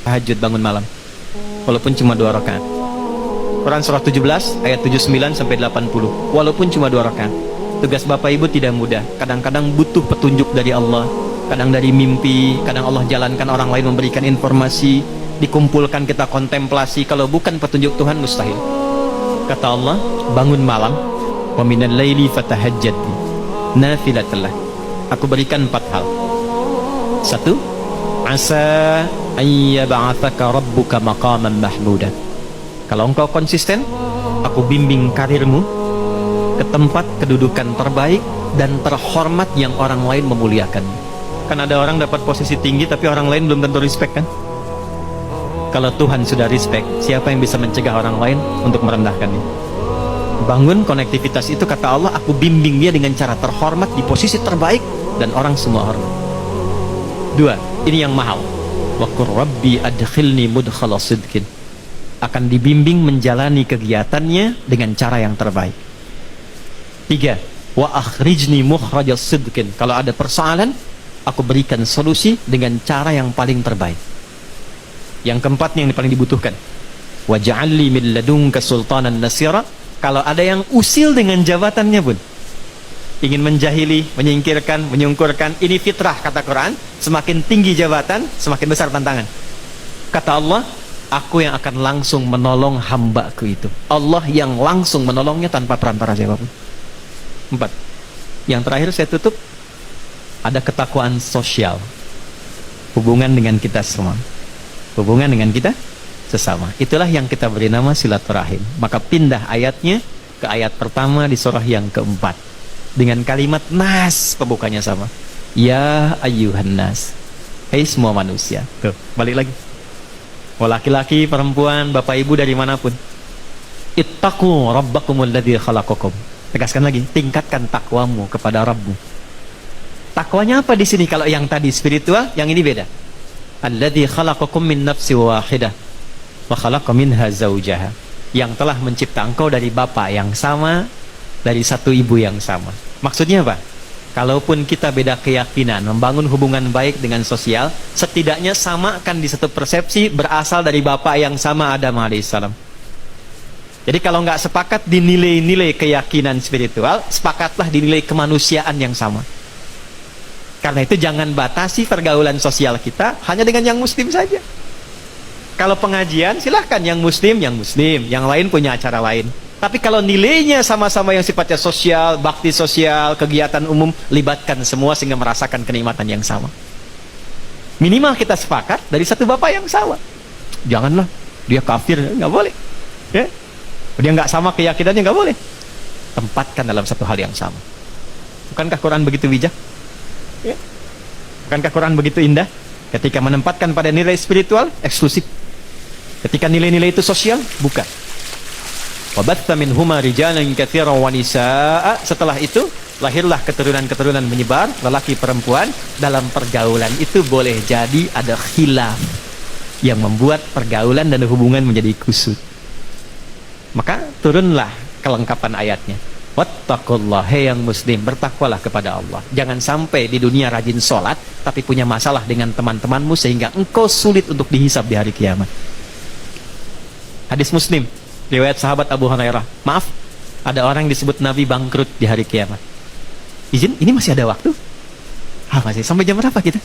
tahajud bangun malam, walaupun cuma 2 rakaat. Quran surah 17 ayat 79 sampai 80, walaupun cuma 2 rakaat. Tugas Bapak Ibu tidak mudah, kadang-kadang butuh petunjuk dari Allah, kadang dari mimpi, kadang Allah jalankan orang lain memberikan informasi, dikumpulkan kita kontemplasi. Kalau bukan petunjuk Tuhan mustahil. Kata Allah, bangun malam, wa minal laili fatahajjad nafilatallah. Aku berikan 4 hal. 1, asa ayyab'atsaka rabbuka maqaman mahmuda. Kalau engkau konsisten, aku bimbing karirmu ke tempat kedudukan terbaik dan terhormat yang orang lain memuliakan. Kan ada orang dapat posisi tinggi tapi orang lain belum tentu respect kan? Kalau Tuhan sudah respect, siapa yang bisa mencegah orang lain untuk merendahkannya? Bangun konektivitas itu, kata Allah, aku bimbing dia dengan cara terhormat di posisi terbaik dan orang semua hormat. 2, ini yang mahal. Wa qur rabbi adkhilni mudkhala sidqin. Akan dibimbing menjalani kegiatannya dengan cara yang terbaik. 3, wa akhrijni mukhrajas sidqin. Kalau ada persoalan, aku berikan solusi dengan cara yang paling terbaik. Yang keempat yang paling dibutuhkan, wa ja'alli min ladunka sultanan nasira. Kalau ada yang usil dengan jabatannya pun, ingin menjahili, menyingkirkan, menyungkurkan, ini fitrah kata Quran. Semakin tinggi jabatan, semakin besar tantangan. Kata Allah, aku yang akan langsung menolong hambaku itu. Allah yang langsung menolongnya tanpa perantara siapapun. 4. Yang terakhir saya tutup, ada ketakwaan sosial, hubungan dengan kita semua, hubungan dengan kita sesama. Itulah yang kita beri nama silaturahim. Maka pindah ayatnya ke ayat pertama di surah yang keempat dengan kalimat nas, pembukanya sama, ya ayyuhan nas, hai semua manusia. Tuh, balik lagi, mau laki-laki, perempuan, bapak ibu dari manapun, ittaqu rabbakumul ladzi khalaqakum. Tegaskan lagi, tingkatkan takwamu kepada Rabbmu. Takwanya apa di sini? Kalau yang tadi spiritual, yang ini beda. Alladzi khalaqakum min nafsin wahidah wa khalaqa minha zaujaha. Yang telah mencipta engkau dari bapak yang sama, dari satu ibu yang sama. Maksudnya apa? Kalaupun kita beda keyakinan, membangun hubungan baik dengan sosial, setidaknya samakan di satu persepsi, berasal dari bapak yang sama, Adam alaihissalam. Jadi kalau nggak sepakat di nilai-nilai keyakinan spiritual, sepakatlah di nilai kemanusiaan yang sama. Karena itu jangan batasi pergaulan sosial kita hanya dengan yang muslim saja. Kalau pengajian silahkan yang muslim, yang lain punya acara lain. Tapi kalau nilainya sama-sama yang sifatnya sosial, bakti sosial, kegiatan umum, libatkan semua sehingga merasakan kenikmatan yang sama. Minimal kita sepakat dari satu bapak yang sama. Janganlah dia kafir, nggak boleh. Ya? Dia nggak sama keyakinannya, nggak boleh. Tempatkan dalam satu hal yang sama. Bukankah Quran begitu bijak? Ya. Bukankah Quran begitu indah? Ketika menempatkan pada nilai spiritual, eksklusif. Ketika nilai-nilai itu sosial, bukan. Wabatta minhuma rijalan katsiran wa nisaa. Setelah itu lahirlah keturunan-keturunan menyebar, lelaki perempuan. Dalam pergaulan itu boleh jadi ada khilaf yang membuat pergaulan dan hubungan menjadi kusut. Maka turunlah kelengkapan ayatnya. Wattaqullah, hai yang muslim, bertakwalah kepada Allah. Jangan sampai di dunia rajin sholat tapi punya masalah dengan teman-temanmu sehingga engkau sulit untuk dihisab di hari kiamat. Hadis Muslim, riwayat sahabat Abu Hurairah. Maaf, ada orang yang disebut Nabi bangkrut di hari kiamat. Izin, ini masih ada waktu? Masih. Sampai jam berapa kita?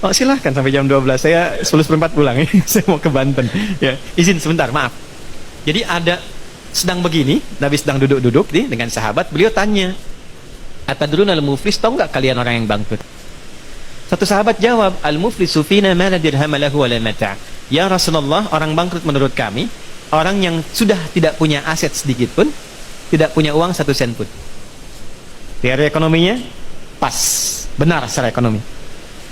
Oh silahkan sampai jam 12. Saya 11:04 pulang. Saya mau ke Banten. Ya, izin sebentar, maaf. Jadi ada sedang begini, Nabi sedang duduk-duduk nih dengan sahabat. Beliau tanya, atadrun al-muflis, tahu nggak kalian orang yang bangkrut? Satu sahabat jawab, al-muflisu fina ma la dirham lahu wa la mata'. Ya Rasulullah, orang bangkrut menurut kami orang yang sudah tidak punya aset sedikit pun, tidak punya uang 1 sen pun. Teori ekonominya pas, benar secara ekonomi.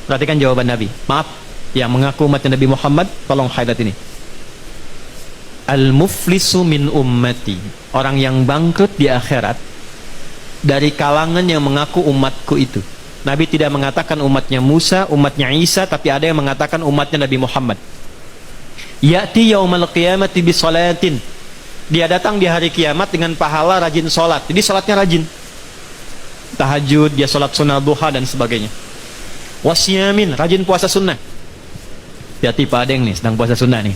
Perhatikan jawaban Nabi. Maaf, yang mengaku umat Nabi Muhammad, tolong highlight ini. Al-muflisu min ummati, orang yang bangkrut di akhirat dari kalangan yang mengaku umatku itu. Nabi tidak mengatakan umatnya Musa, umatnya Isa, tapi ada yang mengatakan umatnya Nabi Muhammad. Ya'ti yaumal qiyamati bi salatin, dia datang di hari kiamat dengan pahala rajin sholat. Jadi sholatnya rajin, tahajud, dia sholat sunnah duha dan sebagainya. Wasyamin, rajin puasa sunnah. Hati-hati Pak Adeng nih, sedang puasa sunnah nih.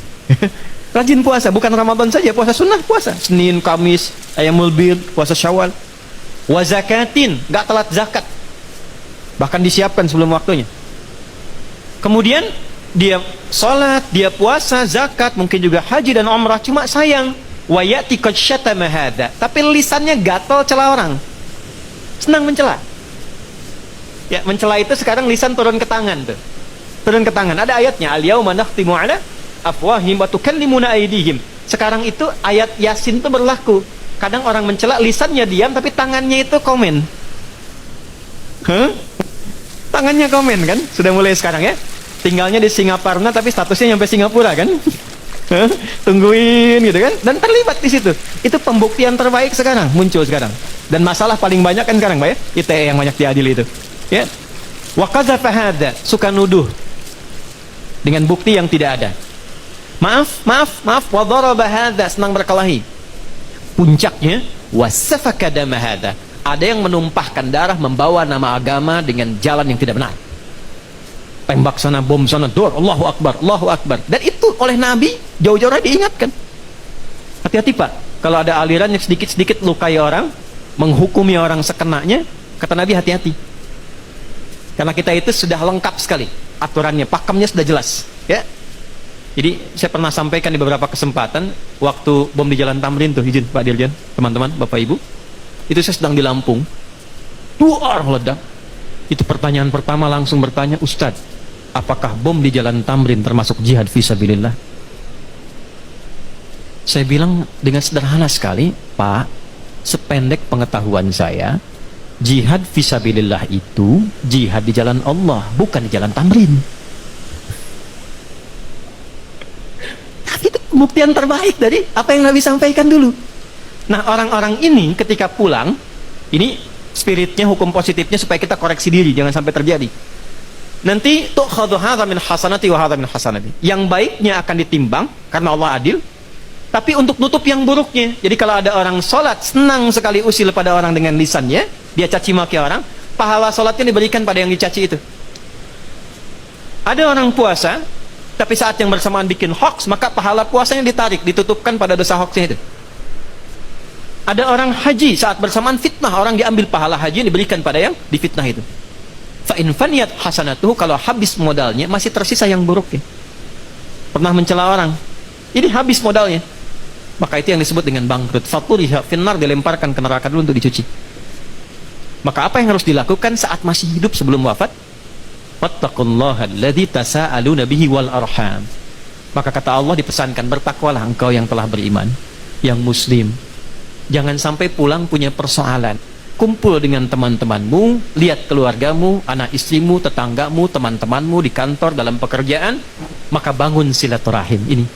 Rajin puasa, bukan Ramadan saja, puasa sunnah puasa. Senin, Kamis, Ayyamul Bid, puasa Syawal. Wa zakatin, nggak telat zakat. Bahkan disiapkan sebelum waktunya. Kemudian dia sholat, dia puasa, zakat, mungkin juga haji dan umrah. Cuma sayang, wa ya'ti qad syatama hadza. Tapi lisannya gatal cela orang. Senang mencela. Ya, mencela itu sekarang lisan turun ke tangan tuh. Turun ke tangan. Ada ayatnya, al-yauma nakhtimu 'ala afwahihim wa tukallimuna aydihim. Sekarang itu ayat Yasin itu berlaku. Kadang orang mencela lisannya diam tapi tangannya itu komen. Tangannya komen kan? Sudah mulai sekarang ya. Tinggalnya di Singaparna tapi statusnya nyampe Singapura kan? Tungguin gitu kan? Dan terlibat di situ. Itu pembuktian terbaik sekarang muncul sekarang. Dan masalah paling banyak kan sekarang, Pak ya? ITE yang banyak diadili itu. Ya. Wa qadzafa hadza, suka nuduh dengan bukti yang tidak ada. Maaf, wa daraba hadza, senang berkelahi. Puncaknya wasafaka dama hadza. Ada yang menumpahkan darah, membawa nama agama dengan jalan yang tidak benar. Tembak sana, bom sana, dor, Allahu Akbar, Allahu Akbar. Dan itu oleh Nabi jauh-jauh hari diingatkan. Hati-hati Pak, kalau ada aliran yang sedikit-sedikit lukai orang, menghukumi orang sekenanya, kata Nabi hati-hati. Karena kita itu sudah lengkap sekali aturannya, pakemnya sudah jelas, ya. Jadi saya pernah sampaikan di beberapa kesempatan waktu bom di Jalan Tamrin tuh, izin Pak Dirjen, teman-teman, Bapak Ibu. Itu saya sedang di Lampung. Duar meledak. Itu pertanyaan pertama langsung bertanya, Ustadz, apakah bom di Jalan Tamrin termasuk jihad fisabilillah? Saya bilang dengan sederhana sekali, Pak, sependek pengetahuan saya, jihad fisabilillah itu jihad di jalan Allah, bukan di Jalan Tamrin. Tapi itu pembuktian terbaik dari apa yang Nabi sampaikan dulu. Nah, orang-orang ini ketika pulang, ini spiritnya, hukum positifnya supaya kita koreksi diri, jangan sampai terjadi. Nanti tu'khadhu hadza min hasanati wa hadza min hasanati. Yang baiknya akan ditimbang karena Allah adil, tapi untuk nutup yang buruknya. Jadi kalau ada orang sholat senang sekali usil pada orang dengan lisannya, dia caci maki orang, pahala sholatnya diberikan pada yang dicaci itu. Ada orang puasa, tapi saat yang bersamaan bikin hoax, maka pahala puasanya ditarik, ditutupkan pada dosa hoaxnya itu. Ada orang haji, saat bersamaan fitnah, orang diambil pahala haji diberikan pada yang difitnah itu. Fa in faniyat hasanatuhu, kalau habis modalnya masih tersisa yang buruknya. Pernah mencela orang, ini habis modalnya, maka itu yang disebut dengan bangkrut. Faturiha finnar, dilemparkan ke neraka dulu untuk dicuci. Maka apa yang harus dilakukan saat masih hidup sebelum wafat? Wattaqullaha alladzi tasaaluna bihi wal arham. Maka kata Allah dipesankan, bertakwalah engkau yang telah beriman, yang muslim. Jangan sampai pulang punya persoalan. Kumpul dengan teman-temanmu, lihat keluargamu, anak istrimu, tetanggamu, teman-temanmu di kantor, dalam pekerjaan, maka bangun silaturahim ini.